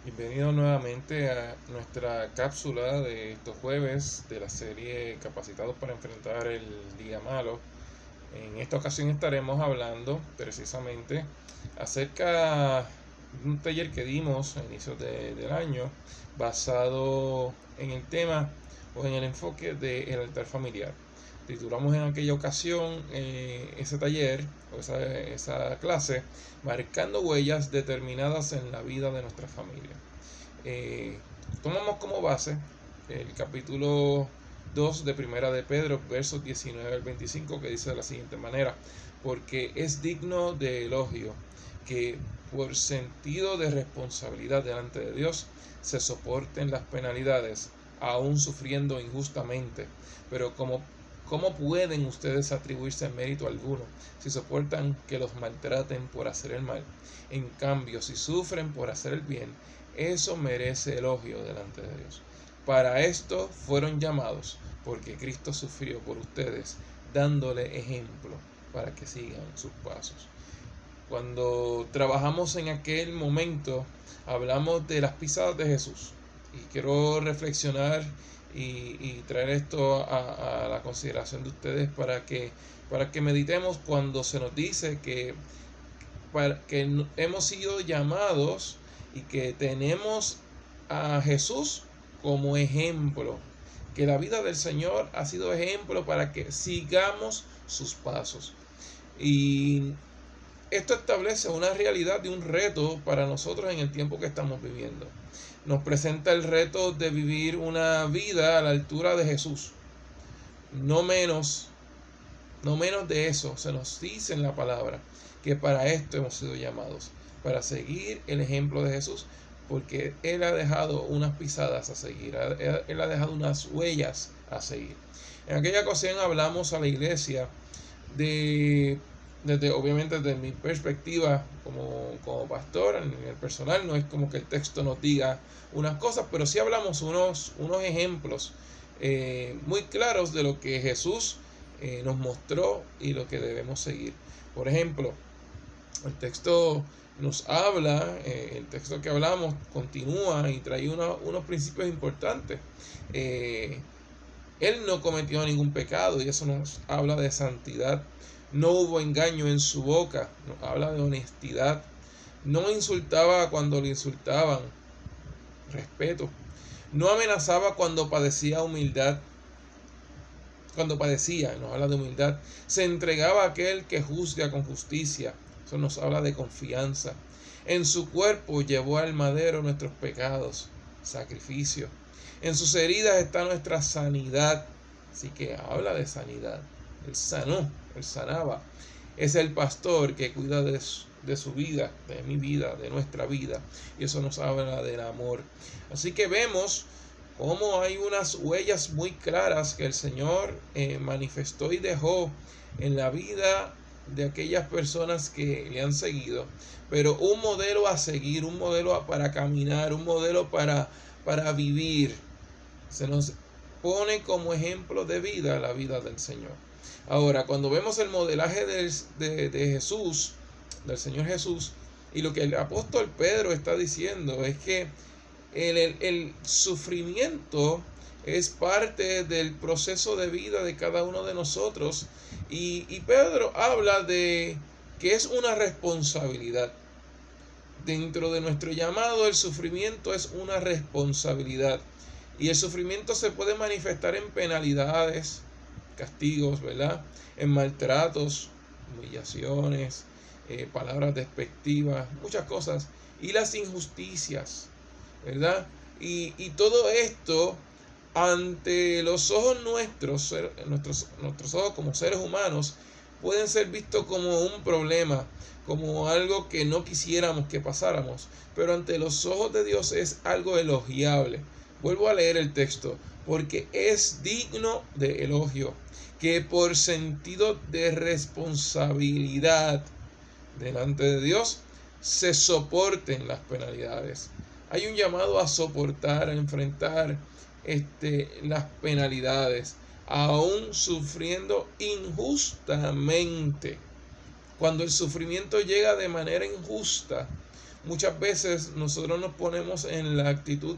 Bienvenido nuevamente a nuestra cápsula de estos jueves de la serie Capacitados para enfrentar el día malo. En esta ocasión estaremos hablando precisamente acerca de un taller que dimos a inicios del año basado en el tema o en el enfoque del altar familiar. Titulamos en aquella ocasión ese taller o esa clase marcando huellas determinadas en la vida de nuestra familia. Tomamos como base el capítulo 2 de Primera de Pedro, versos 19 al 25, que dice de la siguiente manera: porque es digno de elogio que por sentido de responsabilidad delante de Dios se soporten las penalidades, aún sufriendo injustamente. Pero ¿cómo pueden ustedes atribuirse mérito alguno si soportan que los maltraten por hacer el mal? En cambio, si sufren por hacer el bien, eso merece elogio delante de Dios. Para esto fueron llamados, porque Cristo sufrió por ustedes, dándole ejemplo para que sigan sus pasos. Cuando trabajamos en aquel momento, hablamos de las pisadas de Jesús. Y quiero reflexionar y traer esto a la consideración de ustedes para que meditemos cuando se nos dice que hemos sido llamados y que tenemos a Jesús como ejemplo, que la vida del Señor ha sido ejemplo para que sigamos sus pasos. Y esto establece una realidad de un reto para nosotros en el tiempo que estamos viviendo. Nos presenta el reto de vivir una vida a la altura de Jesús. No menos de eso. Se nos dice en la palabra que para esto hemos sido llamados, para seguir el ejemplo de Jesús, porque Él ha dejado unas pisadas a seguir, Él ha dejado unas huellas a seguir. En aquella ocasión hablamos a la iglesia obviamente desde mi perspectiva como pastor, en el personal, no es como que el texto nos diga unas cosas, pero sí hablamos unos ejemplos muy claros de lo que Jesús nos mostró y lo que debemos seguir. Por ejemplo, el texto nos habla, el texto que hablamos continúa y trae unos principios importantes. Él no cometió ningún pecado y eso nos habla de santidad. No hubo engaño en su boca, nos habla de honestidad. No insultaba cuando le insultaban, respeto. No amenazaba cuando padecía humildad. Cuando padecía, nos habla de humildad. Se entregaba a aquel que juzga con justicia. Eso nos habla de confianza. En su cuerpo llevó al madero nuestros pecados, sacrificio. En sus heridas está nuestra sanidad. Así que habla de sanidad. Él sanó, Él sanaba. Es el pastor que cuida de su vida, de mi vida, de nuestra vida. Y eso nos habla del amor. Así que vemos cómo hay unas huellas muy claras que el Señor manifestó y dejó en la vida de aquellas personas que le han seguido, pero un modelo a seguir, un modelo para caminar, un modelo para vivir. Se nos pone como ejemplo de vida la vida del Señor. Ahora, cuando vemos el modelaje de Jesús, del Señor Jesús, y lo que el apóstol Pedro está diciendo es que el sufrimiento es parte del proceso de vida de cada uno de nosotros. Y Pedro habla de que es una responsabilidad. Dentro de nuestro llamado, el sufrimiento es una responsabilidad. Y el sufrimiento se puede manifestar en penalidades, castigos, ¿verdad? En maltratos, humillaciones, palabras despectivas, muchas cosas. Y las injusticias, ¿verdad? Y todo esto ante los ojos nuestros ojos como seres humanos, pueden ser vistos como un problema, como algo que no quisiéramos que pasáramos, pero ante los ojos de Dios es algo elogiable. Vuelvo a leer el texto: porque es digno de elogio que por sentido de responsabilidad delante de Dios se soporten las penalidades. Hay un llamado a soportar, a enfrentar las penalidades, aún sufriendo injustamente. Cuando el sufrimiento llega de manera injusta, muchas veces nosotros nos ponemos en la actitud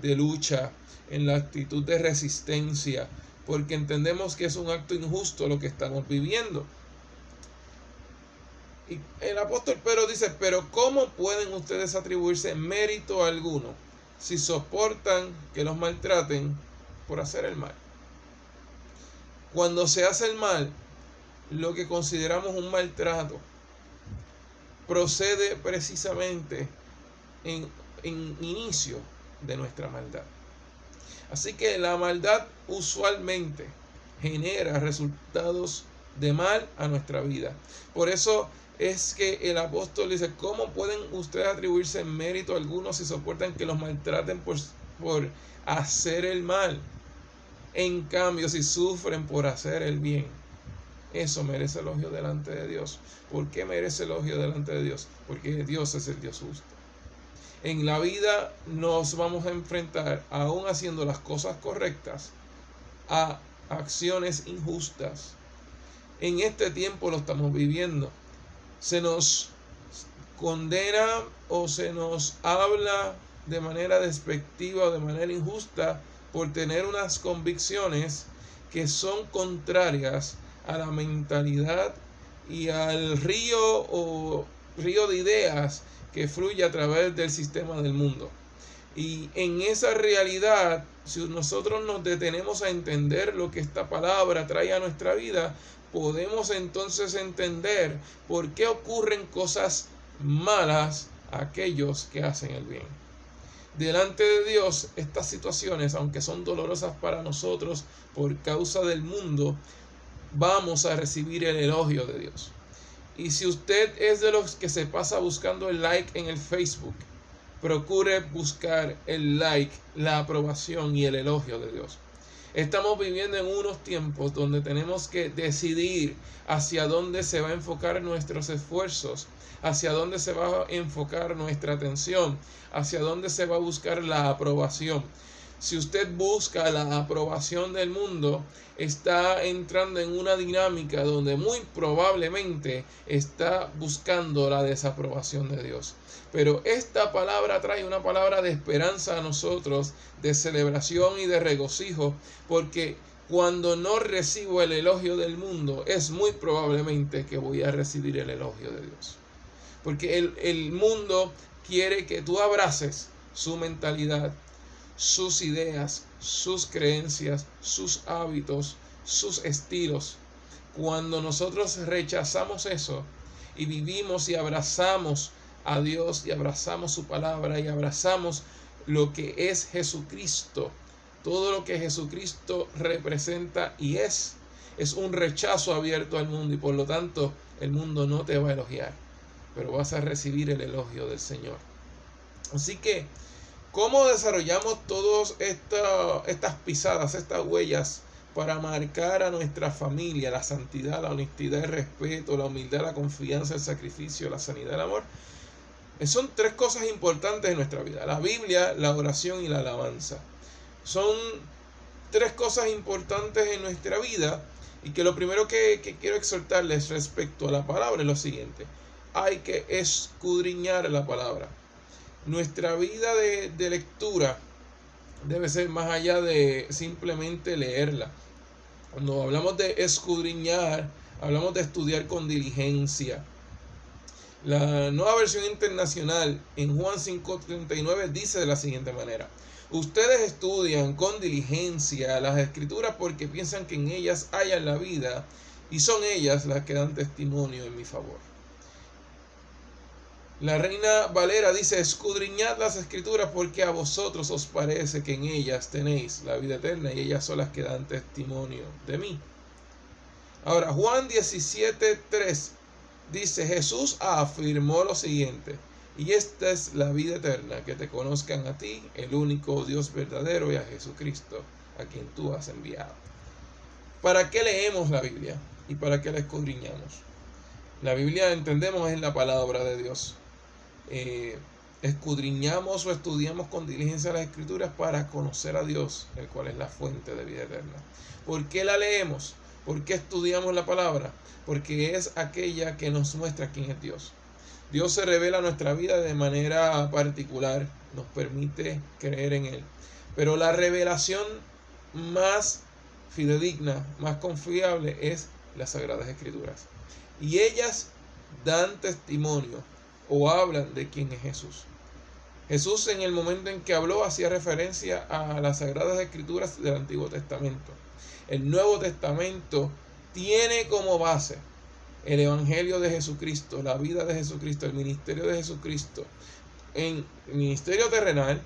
de lucha, en la actitud de resistencia, porque entendemos que es un acto injusto lo que estamos viviendo. Y el apóstol Pedro dice, pero ¿cómo pueden ustedes atribuirse mérito alguno si soportan que los maltraten por hacer el mal? Cuando se hace el mal, lo que consideramos un maltrato procede precisamente en inicio de nuestra maldad. Así que la maldad usualmente genera resultados de mal a nuestra vida. Por eso es que el apóstol dice, ¿cómo pueden ustedes atribuirse mérito alguno si soportan que los maltraten por hacer el mal? En cambio, si sufren por hacer el bien, eso merece elogio delante de Dios. ¿Por qué merece elogio delante de Dios? Porque Dios es el Dios justo. En la vida nos vamos a enfrentar, aún haciendo las cosas correctas, a acciones injustas. En este tiempo lo estamos viviendo. Se nos condena o se nos habla de manera despectiva o de manera injusta por tener unas convicciones que son contrarias a la mentalidad y al río de ideas que fluye a través del sistema del mundo. Y en esa realidad, si nosotros nos detenemos a entender lo que esta palabra trae a nuestra vida, podemos entonces entender por qué ocurren cosas malas a aquellos que hacen el bien. Delante de Dios, estas situaciones, aunque son dolorosas para nosotros por causa del mundo, vamos a recibir el elogio de Dios. Y si usted es de los que se pasa buscando el like en el Facebook, procure buscar el like, la aprobación y el elogio de Dios. Estamos viviendo en unos tiempos donde tenemos que decidir hacia dónde se va a enfocar nuestros esfuerzos, hacia dónde se va a enfocar nuestra atención, hacia dónde se va a buscar la aprobación. Si usted busca la aprobación del mundo, está entrando en una dinámica donde muy probablemente está buscando la desaprobación de Dios. Pero esta palabra trae una palabra de esperanza a nosotros, de celebración y de regocijo, porque cuando no recibo el elogio del mundo, es muy probablemente que voy a recibir el elogio de Dios. Porque el mundo quiere que tú abraces su mentalidad, sus ideas, sus creencias, sus hábitos, sus estilos. Cuando nosotros rechazamos eso y vivimos y abrazamos a Dios y abrazamos su palabra y abrazamos lo que es Jesucristo, todo lo que Jesucristo representa y es un rechazo abierto al mundo, y por lo tanto el mundo no te va a elogiar, pero vas a recibir el elogio del Señor. Así que, ¿cómo desarrollamos todas estas pisadas, estas huellas para marcar a nuestra familia la santidad, la honestidad, el respeto, la humildad, la confianza, el sacrificio, la sanidad, el amor? Son tres cosas importantes en nuestra vida: la Biblia, la oración y la alabanza. Son tres cosas importantes en nuestra vida, y que lo primero que quiero exhortarles respecto a la palabra es lo siguiente: hay que escudriñar la palabra. Nuestra vida de lectura debe ser más allá de simplemente leerla. Cuando hablamos de escudriñar, hablamos de estudiar con diligencia. La Nueva Versión Internacional en Juan 5:39 dice de la siguiente manera: ustedes estudian con diligencia las Escrituras porque piensan que en ellas hallan la vida, y son ellas las que dan testimonio en mi favor. La Reina Valera dice: escudriñad las Escrituras porque a vosotros os parece que en ellas tenéis la vida eterna, y ellas son las que dan testimonio de mí. Ahora, Juan 17:3 dice: Jesús afirmó lo siguiente: y esta es la vida eterna, que te conozcan a ti, el único Dios verdadero, y a Jesucristo, a quien tú has enviado. ¿Para qué leemos la Biblia? ¿Y para qué la escudriñamos? La Biblia, entendemos, es la palabra de Dios. Escudriñamos o estudiamos con diligencia las Escrituras para conocer a Dios, el cual es la fuente de vida eterna. ¿Por qué la leemos? ¿Por qué estudiamos la palabra? Porque es aquella que nos muestra quién es Dios. Dios se revela a nuestra vida de manera particular, nos permite creer en Él. Pero la revelación más fidedigna, más confiable es las Sagradas Escrituras. Y ellas dan testimonio o hablan de quién es Jesús. Jesús, en el momento en que habló, hacía referencia a las Sagradas Escrituras del Antiguo Testamento. El Nuevo Testamento tiene como base el Evangelio de Jesucristo, la vida de Jesucristo, el ministerio de Jesucristo, en el ministerio terrenal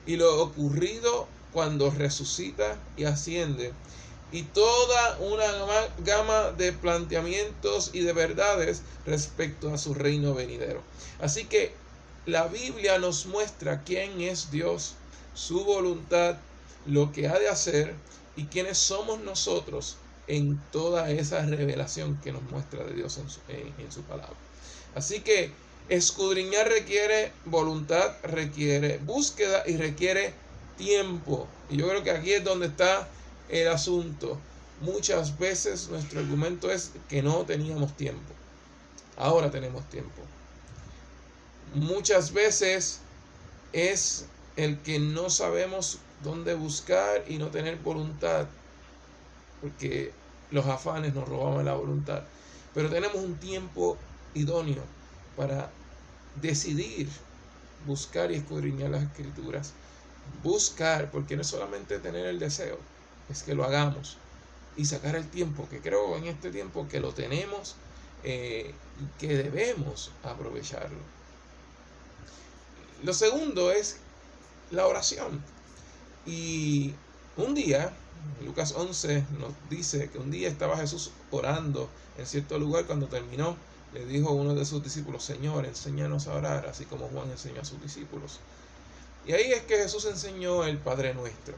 y lo ocurrido cuando resucita y asciende, y toda una gama de planteamientos y de verdades respecto a su reino venidero. Así que la Biblia nos muestra quién es Dios, su voluntad, lo que ha de hacer y quiénes somos nosotros en toda esa revelación que nos muestra de Dios en su palabra. Así que escudriñar requiere voluntad, requiere búsqueda y requiere tiempo. Y yo creo que aquí es donde está el asunto. Muchas veces nuestro argumento es que no teníamos tiempo. Ahora tenemos tiempo. Muchas veces es el que no sabemos dónde buscar y no tener voluntad, porque los afanes nos robaban la voluntad. Pero tenemos un tiempo idóneo para decidir buscar y escudriñar las Escrituras. Buscar, porque no es solamente tener el deseo, es que lo hagamos y sacar el tiempo, que creo en este tiempo que lo tenemos y que debemos aprovecharlo. Lo segundo es la oración. Y un día, Lucas 11 nos dice que un día estaba Jesús orando en cierto lugar. Cuando terminó, le dijo a uno de sus discípulos: Señor, enséñanos a orar, así como Juan enseñó a sus discípulos. Y ahí es que Jesús enseñó el Padre Nuestro.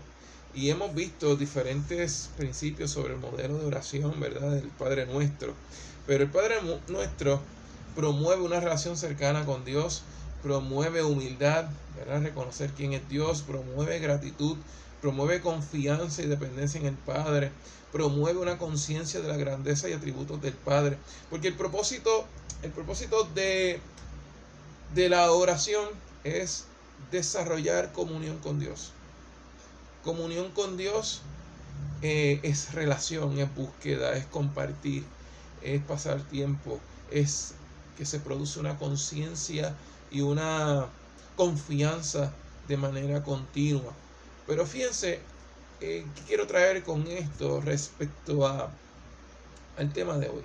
Y hemos visto diferentes principios sobre el modelo de oración, ¿verdad?, del Padre Nuestro. Pero el Padre Nuestro promueve una relación cercana con Dios, promueve humildad, ¿verdad?, reconocer quién es Dios, promueve gratitud, promueve confianza y dependencia en el Padre, promueve una conciencia de la grandeza y atributos del Padre. Porque el propósito de la oración es desarrollar comunión con Dios. Comunión con Dios es relación, es búsqueda, es compartir, es pasar tiempo, es que se produce una conciencia y una confianza de manera continua. Pero fíjense, ¿qué quiero traer con esto respecto al tema de hoy?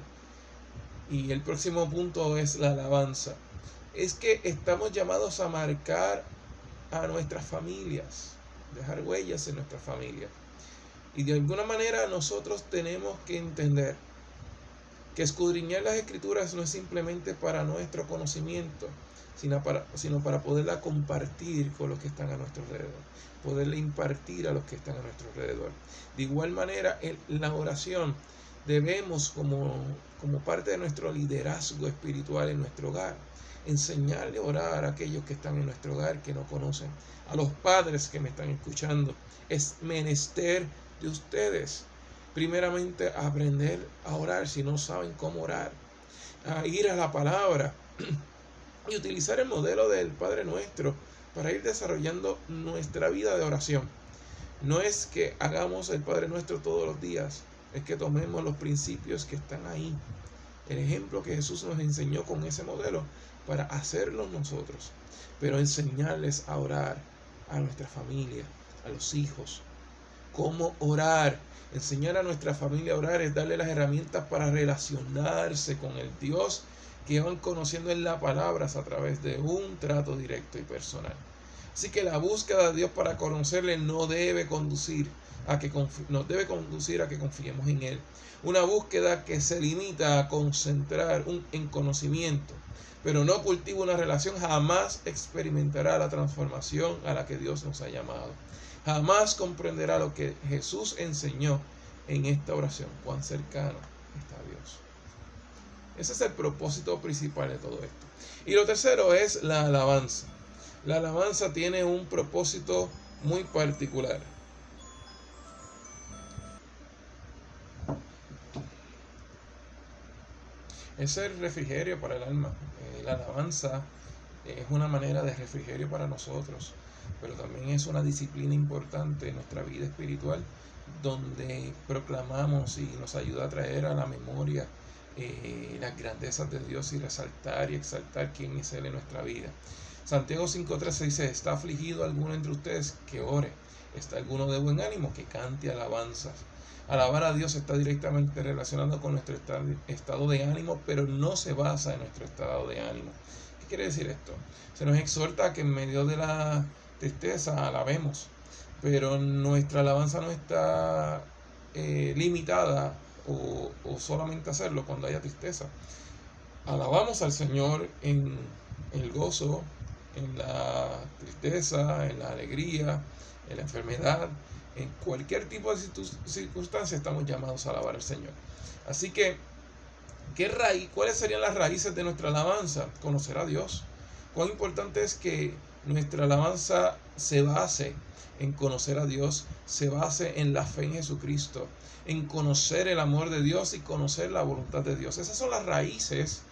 Y el próximo punto es la alabanza. Es que estamos llamados a marcar a nuestras familias, dejar huellas en nuestras familias. Y de alguna manera nosotros tenemos que entender que escudriñar las Escrituras no es simplemente para nuestro conocimiento, sino para poderla compartir con los que están a nuestro alrededor, poderla impartir a los que están a nuestro alrededor. De igual manera, en la oración debemos, como parte de nuestro liderazgo espiritual en nuestro hogar, enseñarle a orar a aquellos que están en nuestro hogar que no conocen, a los padres que me están escuchando. Es menester de ustedes, primeramente, aprender a orar si no saben cómo orar, a ir a la palabra y utilizar el modelo del Padre Nuestro para ir desarrollando nuestra vida de oración. No es que hagamos el Padre Nuestro todos los días, es que tomemos los principios que están ahí, el ejemplo que Jesús nos enseñó con ese modelo, para hacerlo nosotros, pero enseñarles a orar a nuestra familia, a los hijos. ¿Cómo orar? Enseñar a nuestra familia a orar es darle las herramientas para relacionarse con el Dios que van conociendo en la palabra a través de un trato directo y personal. Así que la búsqueda de Dios para conocerle nos debe conducir a que confiemos en Él. Una búsqueda que se limita a concentrar en conocimiento, pero no cultiva una relación, jamás experimentará la transformación a la que Dios nos ha llamado. Jamás comprenderá lo que Jesús enseñó en esta oración, cuán cercano está Dios. Ese es el propósito principal de todo esto. Y lo tercero es la alabanza. La alabanza tiene un propósito muy particular. Es el refrigerio para el alma. La alabanza es una manera de refrigerio para nosotros, pero también es una disciplina importante en nuestra vida espiritual, donde proclamamos y nos ayuda a traer a la memoria las grandezas de Dios y resaltar y exaltar quién es Él en nuestra vida. Santiago 5:13 dice: ¿Está afligido alguno entre ustedes? Que ore. ¿Está alguno de buen ánimo? Que cante alabanzas. Alabar a Dios está directamente relacionado con nuestro estado de ánimo, pero no se basa en nuestro estado de ánimo. ¿Qué quiere decir esto? Se nos exhorta a que en medio de la tristeza alabemos, pero nuestra alabanza no está limitada o solamente hacerlo cuando haya tristeza. Alabamos al Señor en el gozo, en la tristeza, en la alegría, en la enfermedad, en cualquier tipo de circunstancia estamos llamados a alabar al Señor. Así que, ¿cuáles serían las raíces de nuestra alabanza? Conocer a Dios. Cuán importante es que nuestra alabanza se base en conocer a Dios, se base en la fe en Jesucristo, en conocer el amor de Dios y conocer la voluntad de Dios. Esas son las raíces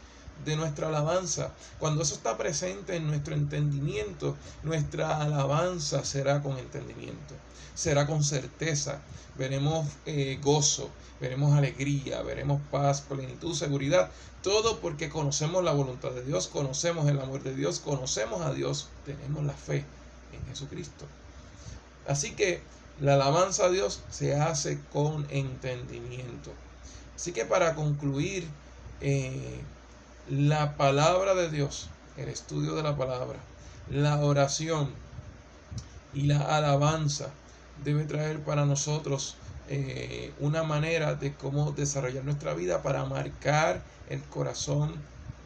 de nuestra alabanza. Cuando eso está presente en nuestro entendimiento, nuestra alabanza será con entendimiento, será con certeza. Veremos gozo, veremos alegría, veremos paz, plenitud, seguridad. Todo porque conocemos la voluntad de Dios, conocemos el amor de Dios, conocemos a Dios, tenemos la fe en Jesucristo. Así que la alabanza a Dios se hace con entendimiento. Así que para concluir, la palabra de Dios, el estudio de la palabra, la oración y la alabanza debe traer para nosotros una manera de cómo desarrollar nuestra vida para marcar el corazón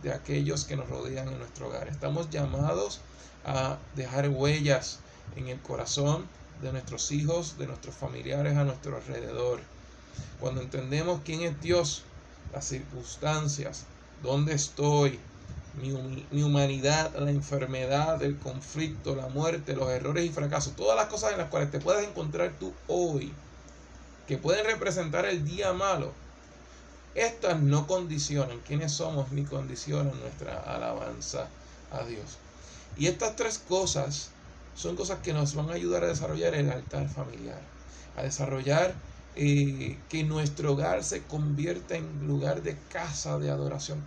de aquellos que nos rodean en nuestro hogar. Estamos llamados a dejar huellas en el corazón de nuestros hijos, de nuestros familiares a nuestro alrededor. Cuando entendemos quién es Dios, las circunstancias, dónde estoy, mi humanidad, la enfermedad, el conflicto, la muerte, los errores y fracasos, todas las cosas en las cuales te puedes encontrar tú hoy, que pueden representar el día malo, estas no condicionan quiénes somos ni condicionan nuestra alabanza a Dios. Y estas tres cosas son cosas que nos van a ayudar a desarrollar el altar familiar, a desarrollar que nuestro hogar se convierta en lugar de casa de adoración,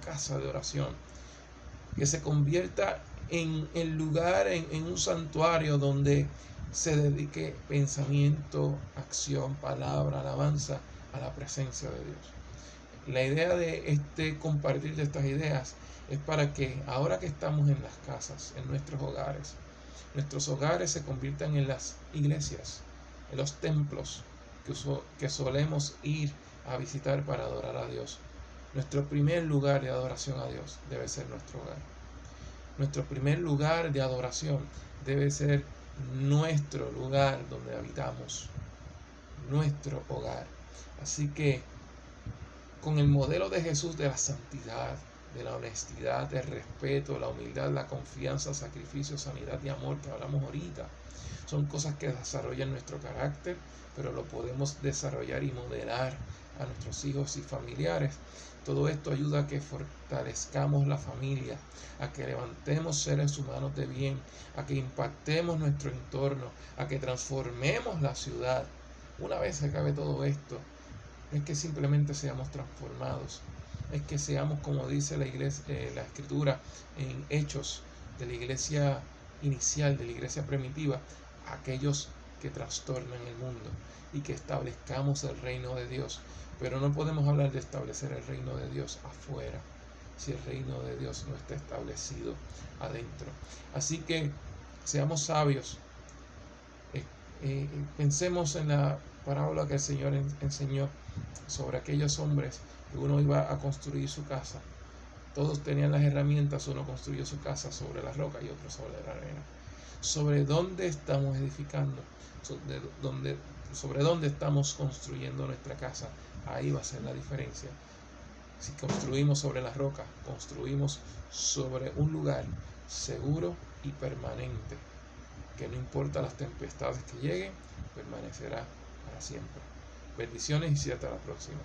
que se convierta en el lugar, en un santuario donde se dedique pensamiento, acción, palabra, alabanza a la presencia de Dios. La idea de compartir de estas ideas es para que ahora que estamos en las casas, en nuestros hogares se conviertan en las iglesias, en los templos que solemos ir a visitar para adorar a Dios. Nuestro primer lugar de adoración a Dios debe ser nuestro hogar. Nuestro primer lugar de adoración debe ser nuestro lugar donde habitamos, nuestro hogar. Así que con el modelo de Jesús de la santidad, de la honestidad, del respeto, la humildad, la confianza, sacrificio, sanidad y amor que hablamos ahorita, son cosas que desarrollan nuestro carácter, pero lo podemos desarrollar y modelar a nuestros hijos y familiares. Todo esto ayuda a que fortalezcamos la familia, a que levantemos seres humanos de bien, a que impactemos nuestro entorno, a que transformemos la ciudad. Una vez se acabe todo esto, no es que simplemente seamos transformados, es que seamos, como dice la iglesia, la escritura en Hechos de la iglesia inicial, de la iglesia primitiva, aquellos que trastornan el mundo y que establezcamos el reino de Dios. Pero no podemos hablar de establecer el reino de Dios afuera si el reino de Dios no está establecido adentro. Así que seamos sabios. Pensemos en la parábola que el Señor enseñó sobre aquellos hombres que uno iba a construir su casa. Todos tenían las herramientas, uno construyó su casa sobre la roca y otro sobre la arena. Sobre dónde estamos edificando, sobre dónde estamos construyendo nuestra casa, ahí va a ser la diferencia. Si construimos sobre la roca, construimos sobre un lugar seguro y permanente, que no importa las tempestades que lleguen, permanecerá para siempre. Bendiciones y hasta la próxima.